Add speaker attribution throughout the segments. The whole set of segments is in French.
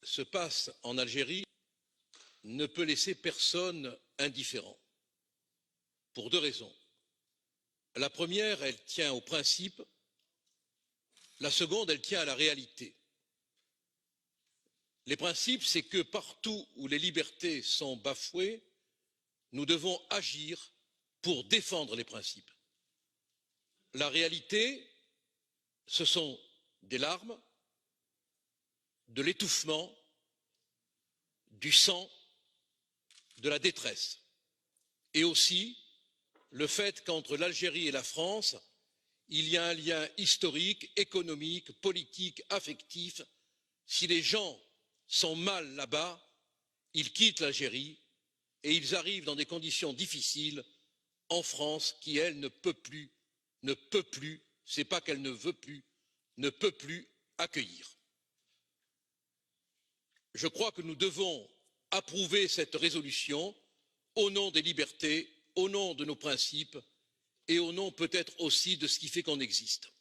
Speaker 1: se passe en Algérie ne peut laisser personne indifférent, pour deux raisons. La première, elle tient au principe, la seconde, elle tient à la réalité. Les principes, c'est que partout où les libertés sont bafouées, nous devons agir pour défendre les principes. La réalité, ce sont des larmes, de l'étouffement, du sang, de la détresse, et aussi le fait qu'entre l'Algérie et la France, il y a un lien historique, économique, politique, affectif. Si les gens sont mal là-bas, ils quittent l'Algérie et ils arrivent dans des conditions difficiles en France qui, elle, ne peut plus, c'est pas qu'elle ne veut plus, ne peut plus accueillir. Je crois que nous devons approuver cette résolution au nom des libertés, au nom de nos principes et au nom peut-être aussi de ce qui fait qu'on existe.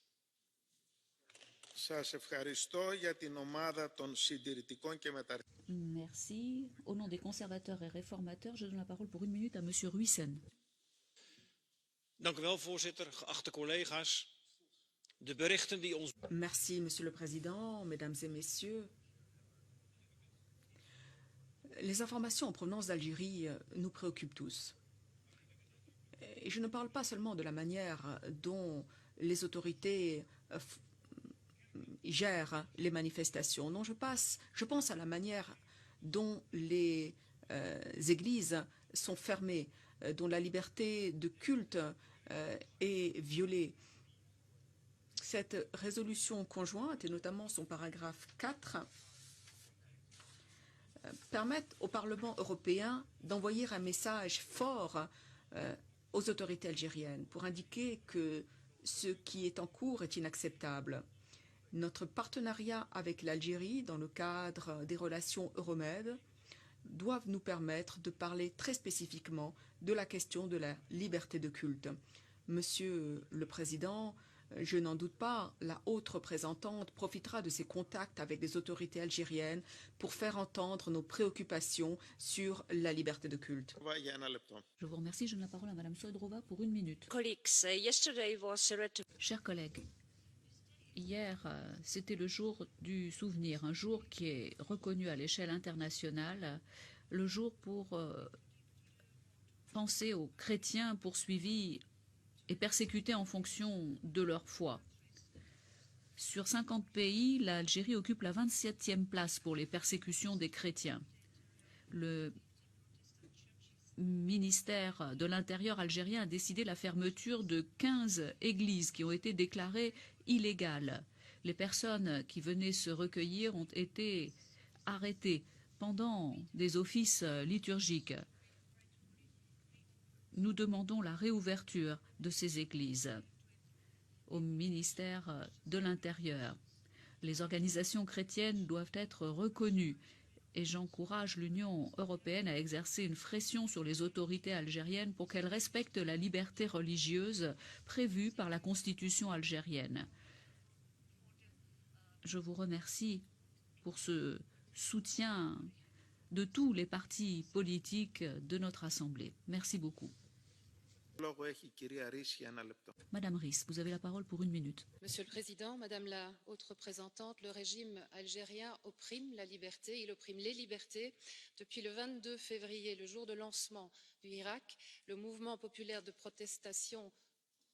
Speaker 2: Merci. Au nom des conservateurs et réformateurs, je donne la parole pour 1 minute à Monsieur Ruijsen.
Speaker 3: Merci, Monsieur le Président, Mesdames et Messieurs. Les informations en provenance d'Algérie nous préoccupent tous. Et je ne parle pas seulement de la manière dont les autorités gèrent les manifestations. Non, je pense à la manière dont les églises sont fermées, dont la liberté de culte est violée. Cette résolution conjointe, et notamment son paragraphe 4, permettent au Parlement européen d'envoyer un message fort aux autorités algériennes pour indiquer que ce qui est en cours est inacceptable. Notre partenariat avec l'Algérie dans le cadre des relations Euromed doivent nous permettre de parler très spécifiquement de la question de la liberté de culte. Monsieur le Président, je n'en doute pas, la haute représentante profitera de ses contacts avec les autorités algériennes pour faire entendre nos préoccupations sur la liberté de culte.
Speaker 2: Je vous remercie. Je donne la parole à Madame Soidrova pour 1 minute. Chers collègues, hier, c'était le jour du souvenir, un jour qui est reconnu à l'échelle internationale, le jour pour penser aux chrétiens poursuivis et persécutés en fonction de leur foi. Sur 50 pays, l'Algérie occupe la 27e place pour les persécutions des chrétiens. Le ministère de l'Intérieur algérien a décidé la fermeture de 15 églises qui ont été déclarées illégales. Les personnes qui venaient se recueillir ont été arrêtées pendant des offices liturgiques. Nous demandons la réouverture de ces églises au ministère de l'Intérieur. Les organisations chrétiennes doivent être reconnues et j'encourage l'Union européenne à exercer une pression sur les autorités algériennes pour qu'elles respectent la liberté religieuse prévue par la Constitution algérienne. Je vous remercie pour ce soutien de tous les partis politiques de notre Assemblée. Merci beaucoup. Madame Ries, vous avez la parole pour 1 minute.
Speaker 4: Monsieur le Président, Madame la Haute Représentante, le régime algérien opprime la liberté, il opprime les libertés. Depuis le 22 février, le jour de lancement du Hirak, le mouvement populaire de protestation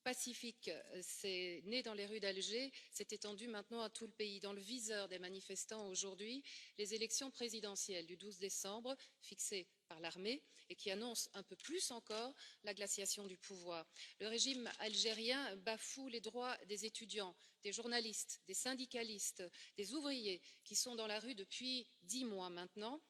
Speaker 4: pacifique s'est né dans les rues d'Alger, s'est étendu maintenant à tout le pays. Dans le viseur des manifestants aujourd'hui, les élections présidentielles du 12 décembre, fixées par l'armée et qui annoncent un peu plus encore la glaciation du pouvoir. Le régime algérien bafoue les droits des étudiants, des journalistes, des syndicalistes, des ouvriers qui sont dans la rue depuis 10 mois maintenant,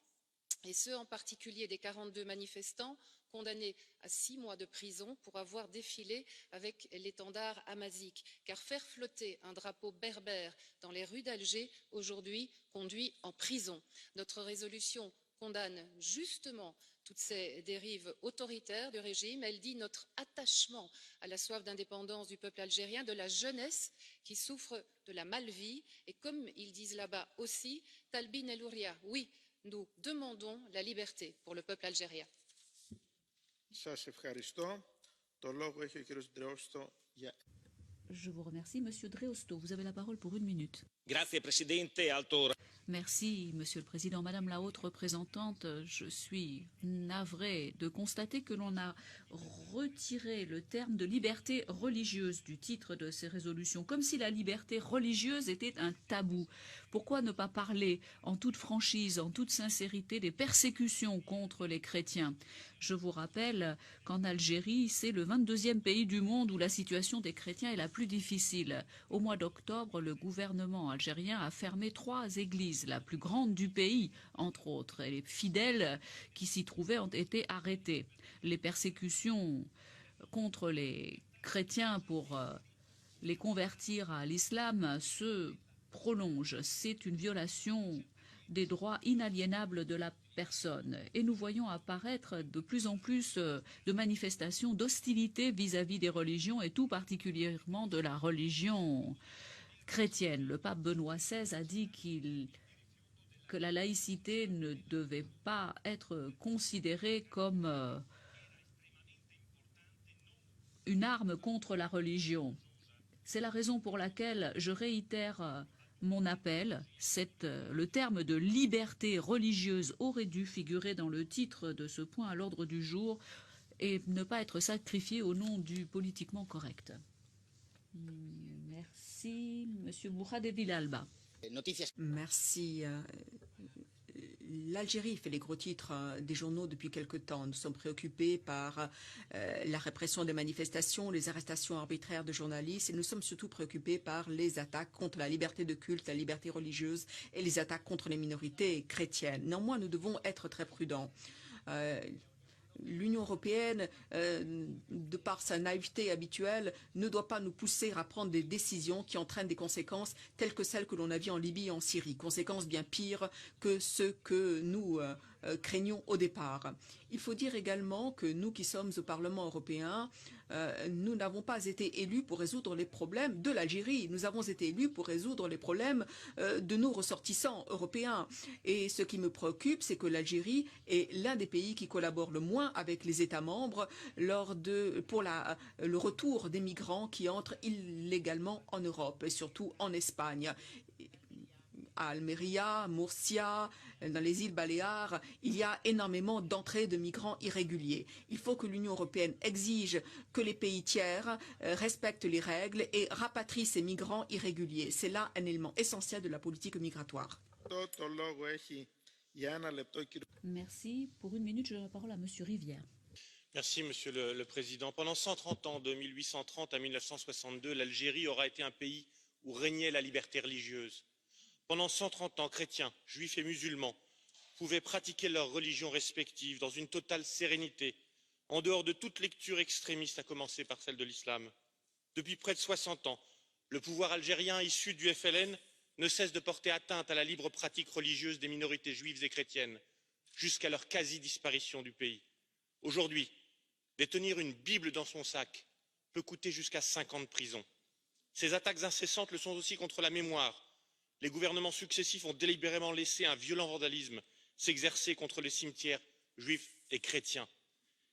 Speaker 4: et ce en particulier des 42 manifestants condamnés à 6 mois de prison pour avoir défilé avec l'étendard amazique. Car faire flotter un drapeau berbère dans les rues d'Alger aujourd'hui conduit en prison. Notre résolution condamne justement toutes ces dérives autoritaires du régime. Elle dit notre attachement à la soif d'indépendance du peuple algérien, de la jeunesse qui souffre de la malvie. Et comme ils disent là-bas aussi, Talbin El Ouria, oui, nous demandons la liberté pour le peuple algérien.
Speaker 2: Je vous remercie. Monsieur Dreosto, vous avez la parole pour 1 minute. Merci, Monsieur le Président. Madame la Haute Représentante, je suis navrée de constater que l'on a retiré le terme de liberté religieuse du titre de ces résolutions, comme si la liberté religieuse était un tabou. Pourquoi ne pas parler en toute franchise, en toute sincérité des persécutions contre les chrétiens? Je vous rappelle qu'en Algérie, c'est le 22e pays du monde où la situation des chrétiens est la plus difficile. Au mois d'octobre, le gouvernement algérien a fermé 3 églises, la plus grande du pays, entre autres. Et les fidèles qui s'y trouvaient ont été arrêtés. Les persécutions contre les chrétiens pour les convertir à l'islam se prolongent. C'est une violation des droits inaliénables de la personne. Et nous voyons apparaître de plus en plus de manifestations d'hostilité vis-à-vis des religions et tout particulièrement de la religion chrétienne. Le pape Benoît XVI a dit que la laïcité ne devait pas être considérée comme une arme contre la religion. C'est la raison pour laquelle je réitère mon appel. Le terme de liberté religieuse aurait dû figurer dans le titre de ce point à l'ordre du jour et ne pas être sacrifié au nom du politiquement correct. Merci, Monsieur Bourhade Villalba.
Speaker 3: Merci. L'Algérie fait les gros titres des journaux depuis quelque temps. Nous sommes préoccupés par la répression des manifestations, les arrestations arbitraires de journalistes et nous sommes surtout préoccupés par les attaques contre la liberté de culte, la liberté religieuse et les attaques contre les minorités chrétiennes. Néanmoins, nous devons être très prudents. L'Union européenne, de par sa naïveté habituelle, ne doit pas nous pousser à prendre des décisions qui entraînent des conséquences telles que celles que l'on a vues en Libye et en Syrie, conséquences bien pires que ce que nous craignons au départ. Il faut dire également que nous qui sommes au Parlement européen, nous n'avons pas été élus pour résoudre les problèmes de l'Algérie. Nous avons été élus pour résoudre les problèmes de nos ressortissants européens. Et ce qui me préoccupe, c'est que l'Algérie est l'un des pays qui collabore le moins avec les États membres pour le retour des migrants qui entrent illégalement en Europe et surtout en Espagne. À Almeria, Murcia, dans les îles Baléares, il y a énormément d'entrées de migrants irréguliers. Il faut que l'Union européenne exige que les pays tiers respectent les règles et rapatrient ces migrants irréguliers. C'est là un élément essentiel de la politique migratoire.
Speaker 2: Merci. Pour 1 minute, je donne la parole à Monsieur Rivière.
Speaker 5: Merci, Monsieur le Président. Pendant 130 ans, de 1830 à 1962, l'Algérie aura été un pays où régnait la liberté religieuse. Pendant 130 ans, chrétiens, juifs et musulmans pouvaient pratiquer leurs religions respectives dans une totale sérénité, en dehors de toute lecture extrémiste, à commencer par celle de l'islam. Depuis près de 60 ans, le pouvoir algérien issu du FLN ne cesse de porter atteinte à la libre pratique religieuse des minorités juives et chrétiennes, jusqu'à leur quasi-disparition du pays. Aujourd'hui, détenir une Bible dans son sac peut coûter jusqu'à 5 ans de prison. Ces attaques incessantes le sont aussi contre la mémoire. Les gouvernements successifs ont délibérément laissé un violent vandalisme s'exercer contre les cimetières juifs et chrétiens.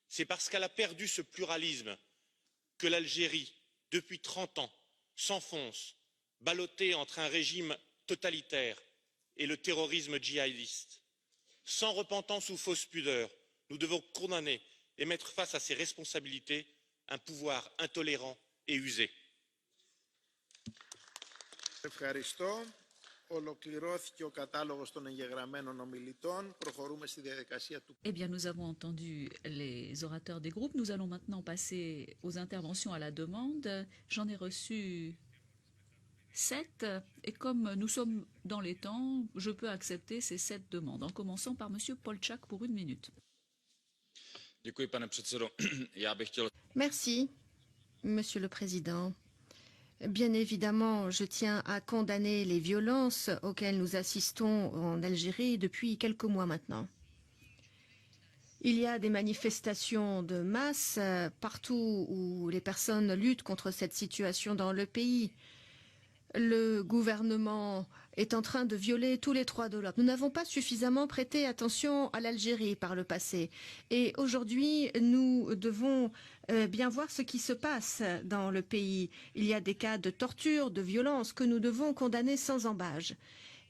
Speaker 5: C'est parce qu'elle a perdu ce pluralisme que l'Algérie, depuis 30 ans, s'enfonce, ballottée entre un régime totalitaire et le terrorisme djihadiste. Sans repentance ou fausse pudeur, nous devons condamner et mettre face à ses responsabilités un pouvoir intolérant et usé.
Speaker 2: Eh bien, nous avons entendu les orateurs des groupes. Nous allons maintenant passer aux interventions à la demande. J'en ai reçu 7. Et comme nous sommes dans les temps, je peux accepter ces 7 demandes. En commençant par Monsieur Polčák pour 1 minute.
Speaker 6: Merci, Monsieur le Président. Bien évidemment, je tiens à condamner les violences auxquelles nous assistons en Algérie depuis quelques mois maintenant. Il y a des manifestations de masse partout où les personnes luttent contre cette situation dans le pays. Le gouvernement est en train de violer tous les droits de l'homme. Nous n'avons pas suffisamment prêté attention à l'Algérie par le passé. Et aujourd'hui, nous devons bien voir ce qui se passe dans le pays. Il y a des cas de torture, de violence que nous devons condamner sans ambages.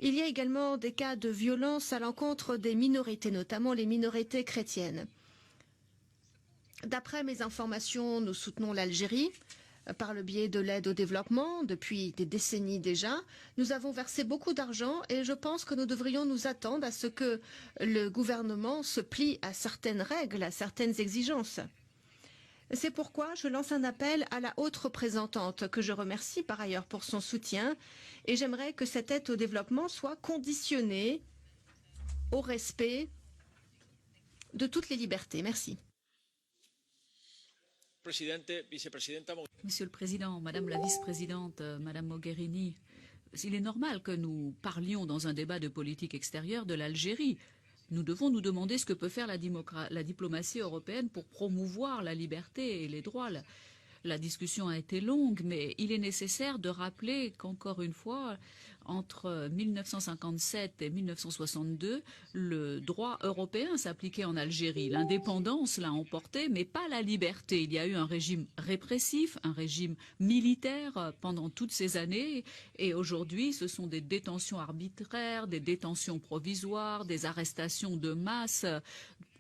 Speaker 6: Il y a également des cas de violence à l'encontre des minorités, notamment les minorités chrétiennes. D'après mes informations, nous soutenons l'Algérie par le biais de l'aide au développement depuis des décennies déjà. Nous avons versé beaucoup d'argent et je pense que nous devrions nous attendre à ce que le gouvernement se plie à certaines règles, à certaines exigences. C'est pourquoi je lance un appel à la haute représentante, que je remercie par ailleurs pour son soutien, et j'aimerais que cette aide au développement soit conditionnée au respect de toutes les libertés. Merci.
Speaker 2: Monsieur le Président, Madame la Vice-présidente, Madame Mogherini, il est normal que nous parlions dans un débat de politique extérieure de l'Algérie. Nous devons nous demander ce que peut faire la diplomatie européenne pour promouvoir la liberté et les droits. La discussion a été longue, mais il est nécessaire de rappeler qu'encore une fois, entre 1957 et 1962, le droit européen s'appliquait en Algérie. L'indépendance l'a emporté, mais pas la liberté. Il y a eu un régime répressif, un régime militaire pendant toutes ces années. Et aujourd'hui, ce sont des détentions arbitraires, des détentions provisoires, des arrestations de masse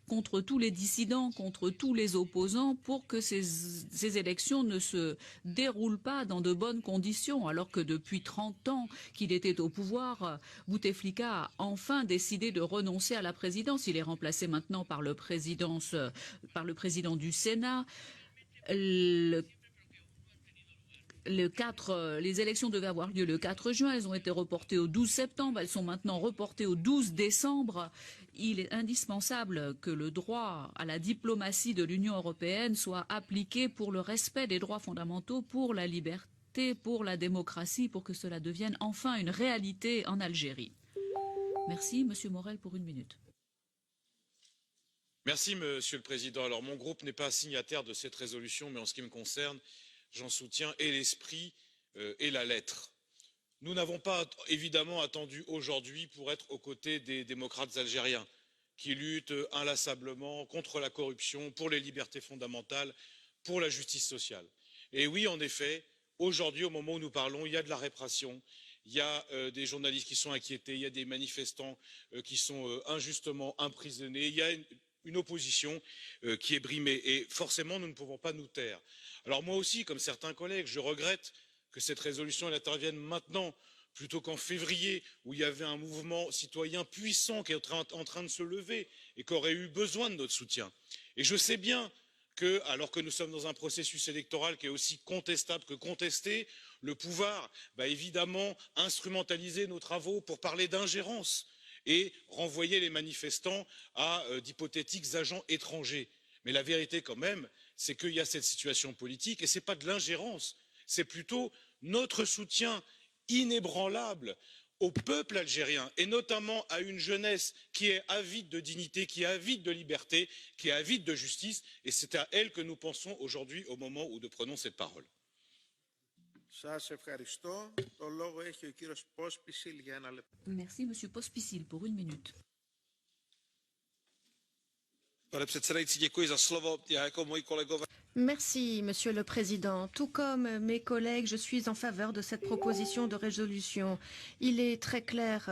Speaker 2: contre tous les dissidents, contre tous les opposants, pour que ces élections ne se déroulent pas dans de bonnes conditions, alors que depuis 30 ans qu'il était au pouvoir, Bouteflika a enfin décidé de renoncer à la présidence. Il est remplacé maintenant par le président du Sénat. Les élections devaient avoir lieu le 4 juin, elles ont été reportées au 12 septembre, elles sont maintenant reportées au 12 décembre. Il est indispensable que le droit à la diplomatie de l'Union européenne soit appliqué pour le respect des droits fondamentaux, pour la liberté, pour la démocratie, pour que cela devienne enfin une réalité en Algérie. Merci, Monsieur Morel, pour 1 minute.
Speaker 7: Merci, Monsieur le Président. Alors, mon groupe n'est pas signataire de cette résolution, mais en ce qui me concerne, j'en soutiens et l'esprit et la lettre. Nous n'avons pas évidemment attendu aujourd'hui pour être aux côtés des démocrates algériens qui luttent inlassablement contre la corruption, pour les libertés fondamentales, pour la justice sociale. Et oui, en effet, aujourd'hui, au moment où nous parlons, il y a de la répression, il y a des journalistes qui sont inquiétés, il y a des manifestants qui sont injustement emprisonnés, il y a une opposition qui est brimée. Et forcément, nous ne pouvons pas nous taire. Alors moi aussi, comme certains collègues, je regrette que cette résolution elle intervienne maintenant plutôt qu'en février, où il y avait un mouvement citoyen puissant qui est en train de se lever et qui aurait eu besoin de notre soutien. Et je sais bien que, alors que nous sommes dans un processus électoral qui est aussi contestable que contesté, le pouvoir va évidemment instrumentaliser nos travaux pour parler d'ingérence et renvoyer les manifestants à d'hypothétiques agents étrangers. Mais la vérité quand même, c'est qu'il y a cette situation politique et ce n'est pas de l'ingérence, c'est plutôt notre soutien inébranlable au peuple algérien et notamment à une jeunesse qui est avide de dignité, qui est avide de liberté, qui est avide de justice, et c'est à elle que nous pensons aujourd'hui au moment où nous prenons cette parole.
Speaker 2: Merci, Monsieur Pospíšil, pour 1 minute.
Speaker 6: Merci, Monsieur le Président. Tout comme mes collègues, je suis en faveur de cette proposition de résolution. Il est très clair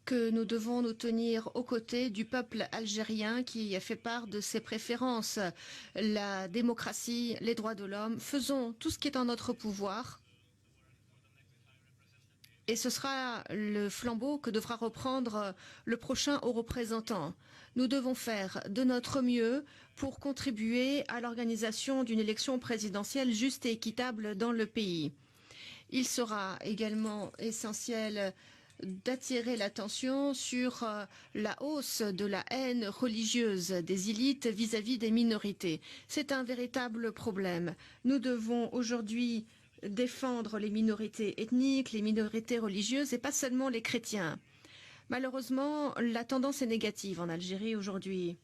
Speaker 6: que nous devons nous tenir aux côtés du peuple algérien qui fait part de ses préférences. La démocratie, les droits de l'homme, faisons tout ce qui est en notre pouvoir. Et ce sera le flambeau que devra reprendre le prochain haut représentant. Nous devons faire de notre mieux pour contribuer à l'organisation d'une élection présidentielle juste et équitable dans le pays. Il sera également essentiel d'attirer l'attention sur la hausse de la haine religieuse des élites vis-à-vis des minorités. C'est un véritable problème. Nous devons aujourd'hui défendre les minorités ethniques, les minorités religieuses et pas seulement les chrétiens. Malheureusement, la tendance est négative en Algérie aujourd'hui.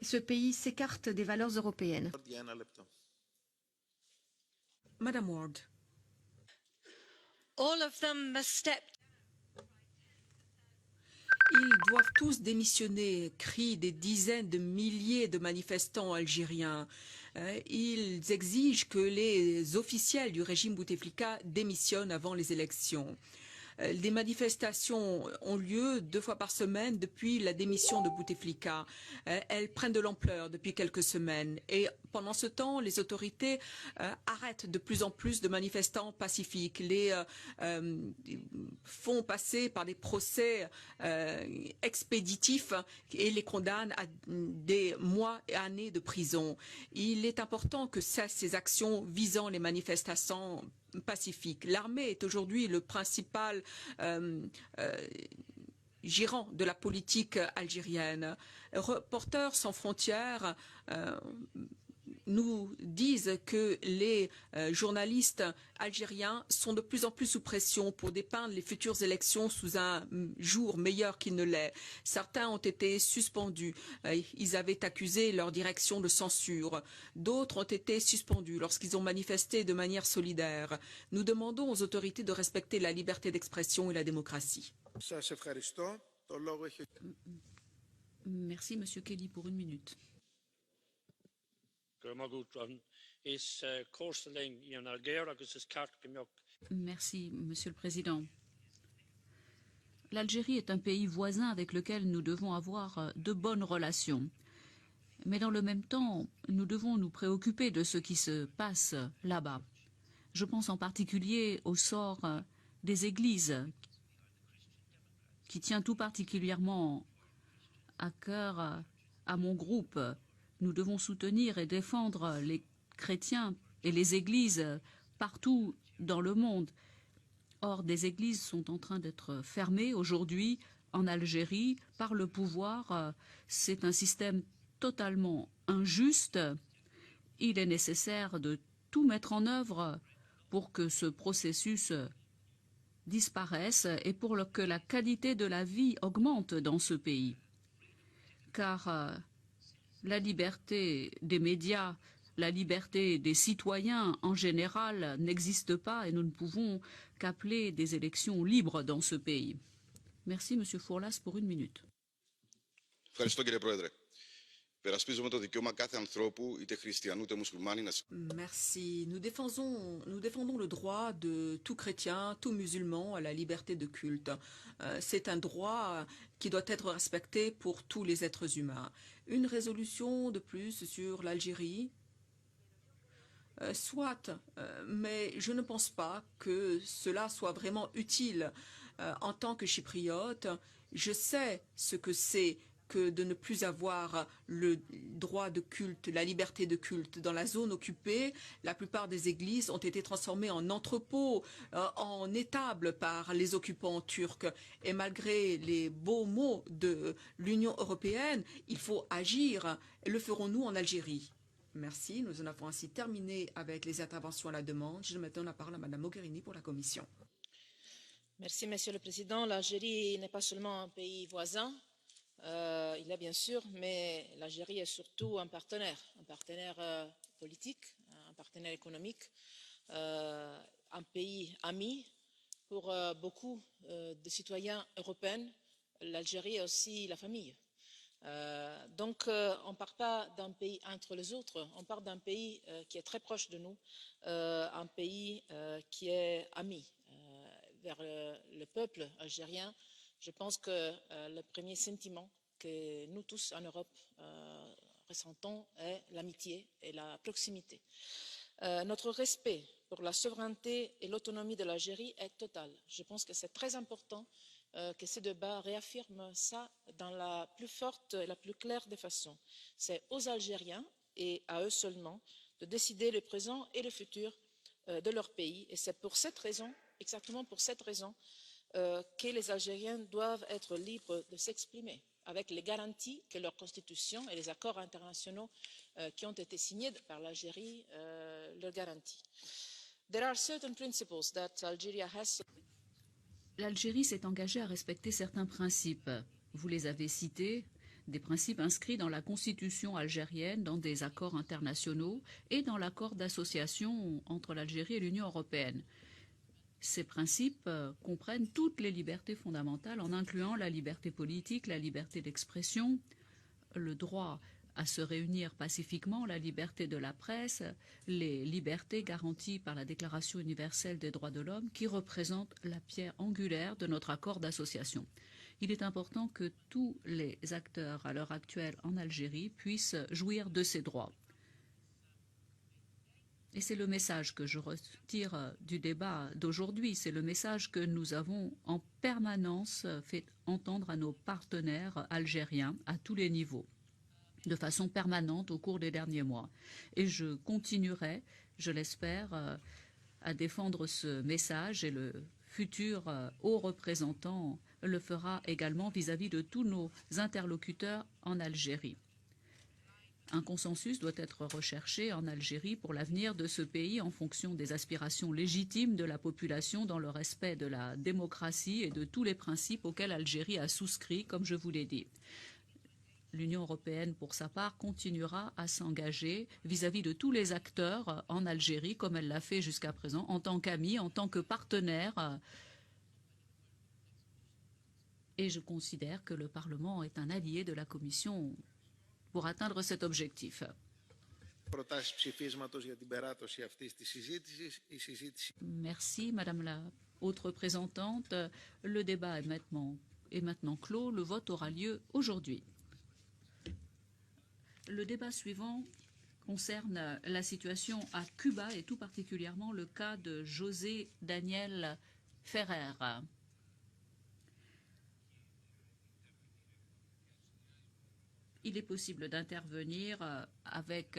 Speaker 6: Ce pays s'écarte des valeurs européennes.
Speaker 3: Madame Ward.
Speaker 8: All of them must step.
Speaker 3: Ils doivent tous démissionner, crient des dizaines de milliers de manifestants algériens. Ils exigent que les officiels du régime Bouteflika démissionnent avant les élections. Des manifestations ont lieu 2 fois par semaine depuis la démission de Bouteflika. Elles prennent de l'ampleur depuis quelques semaines. Et pendant ce temps, les autorités arrêtent de plus en plus de manifestants pacifiques, les font passer par des procès expéditifs et les condamnent à des mois et années de prison. Il est important que cessent ces actions visant les manifestations pacifique. L'armée est aujourd'hui le principal gérant de la politique algérienne. Reporters sans frontières nous disent que les journalistes algériens sont de plus en plus sous pression pour dépeindre les futures élections sous un jour meilleur qu'il ne l'est. Certains ont été suspendus. Ils avaient accusé leur direction de censure. D'autres ont été suspendus lorsqu'ils ont manifesté de manière solidaire. Nous demandons aux autorités de respecter la liberté d'expression et la démocratie.
Speaker 2: Merci, Monsieur Kelly, pour 1 minute. Merci, Monsieur le Président. L'Algérie est un pays voisin avec lequel nous devons avoir de bonnes relations. Mais dans le même temps, nous devons nous préoccuper de ce qui se passe là-bas. Je pense en particulier au sort des églises, qui tient tout particulièrement à cœur à mon groupe. Nous devons soutenir et défendre les chrétiens et les églises partout dans le monde. Or, des églises sont en train d'être fermées aujourd'hui en Algérie par le pouvoir. C'est un système totalement injuste. Il est nécessaire de tout mettre en œuvre pour que ce processus disparaisse et pour que la qualité de la vie augmente dans ce pays. Car la liberté des médias, la liberté des citoyens en général n'existe pas et nous ne pouvons qu'appeler des élections libres dans ce pays. Merci, Monsieur Fourlas, pour 1 minute.
Speaker 3: Merci. Nous défendons le droit de tout chrétien, tout musulman à la liberté de culte. C'est un droit qui doit être respecté pour tous les êtres humains. Une résolution de plus sur l'Algérie, soit, mais je ne pense pas que cela soit vraiment utile. En tant que chypriote, je sais ce que c'est que de ne plus avoir le droit de culte, la liberté de culte. Dans la zone occupée, la plupart des églises ont été transformées en entrepôts, en étables par les occupants turcs. Et malgré les beaux mots de l'Union européenne, il faut agir. Le ferons-nous en Algérie? Merci. Nous en avons ainsi terminé avec les interventions à la demande. Je donne maintenant la parole à Madame Mogherini pour la Commission.
Speaker 9: Merci, Monsieur le Président. L'Algérie n'est pas seulement un pays voisin, il est bien sûr, mais l'Algérie est surtout un partenaire politique, un partenaire économique, un pays ami pour beaucoup de citoyens européens. L'Algérie est aussi la famille. Donc, on ne part pas d'un pays entre les autres, on part d'un pays qui est très proche de nous, un pays qui est ami vers le peuple algérien. Je pense que le premier sentiment que nous tous en Europe ressentons est l'amitié et la proximité. Notre respect pour la souveraineté et l'autonomie de l'Algérie est total. Je pense que c'est très important que ce débat réaffirme ça dans la plus forte et la plus claire des façons. C'est aux Algériens et à eux seulement de décider le présent et le futur de leur pays. Et c'est pour cette raison, exactement pour cette raison, que les Algériens doivent être libres de s'exprimer, avec les garanties que leur constitution et les accords internationaux qui ont été signés par l'Algérie leur garantissent. There are certain principles that Algeria has.
Speaker 2: L'Algérie s'est engagée à respecter certains principes. Vous les avez cités, des principes inscrits dans la constitution algérienne, dans des accords internationaux et dans l'accord d'association entre l'Algérie et l'Union européenne. Ces principes comprennent toutes les libertés fondamentales en incluant la liberté politique, la liberté d'expression, le droit à se réunir pacifiquement, la liberté de la presse, les libertés garanties par la Déclaration universelle des droits de l'homme qui représente la pierre angulaire de notre accord d'association. Il est important que tous les acteurs à l'heure actuelle en Algérie puissent jouir de ces droits. Et c'est le message que je retire du débat d'aujourd'hui, c'est le message que nous avons en permanence fait entendre à nos partenaires algériens à tous les niveaux, de façon permanente au cours des derniers mois. Et je continuerai, je l'espère, à défendre ce message et le futur haut représentant le fera également vis-à-vis de tous nos interlocuteurs en Algérie. Un consensus doit être recherché en Algérie pour l'avenir de ce pays en fonction des aspirations légitimes de la population dans le respect de la démocratie et de tous les principes auxquels l'Algérie a souscrit, comme je vous l'ai dit. L'Union européenne, pour sa part, continuera à s'engager vis-à-vis de tous les acteurs en Algérie, comme elle l'a fait jusqu'à présent, en tant qu'amie, en tant que partenaire. Et je considère que le Parlement est un allié de la Commission pour atteindre cet objectif. Merci, Madame la haute représentante. Le débat est maintenant clos. Le vote aura lieu aujourd'hui. Le débat suivant concerne la situation à Cuba et tout particulièrement le cas de José Daniel Ferrer. Il est possible d'intervenir avec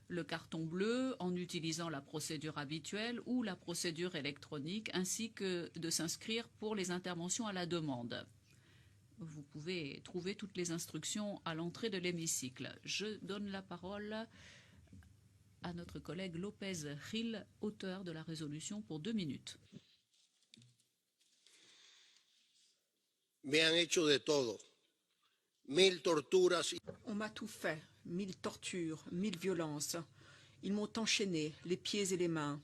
Speaker 2: le carton bleu en utilisant la procédure habituelle ou la procédure électronique, ainsi que de s'inscrire pour les interventions à la demande. Vous pouvez trouver toutes les instructions à l'entrée de l'hémicycle. Je donne la parole à notre collègue López Gil, auteur de la résolution, pour 2 minutes.
Speaker 8: Me han hecho de todo. 1000 torturas.
Speaker 3: On m'a tout fait, 1000 tortures, 1000 violences. Ils m'ont enchaîné, les pieds et les mains.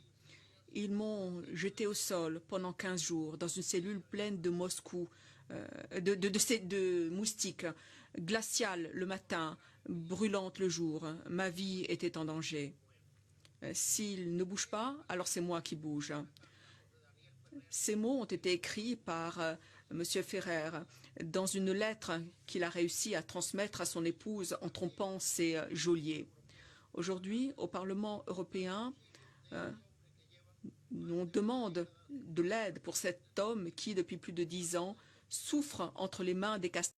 Speaker 3: Ils m'ont jeté au sol pendant 15 jours dans une cellule pleine de de moustiques, glaciale le matin, brûlante le jour. Ma vie était en danger. S'ils ne bougent pas, alors c'est moi qui bouge. Ces mots ont été écrits par M. Ferrer dans une lettre qu'il a réussi à transmettre à son épouse en trompant ses geôliers. Aujourd'hui, au Parlement européen, on demande de l'aide pour cet homme qui, depuis plus de 10 ans, souffre entre les mains des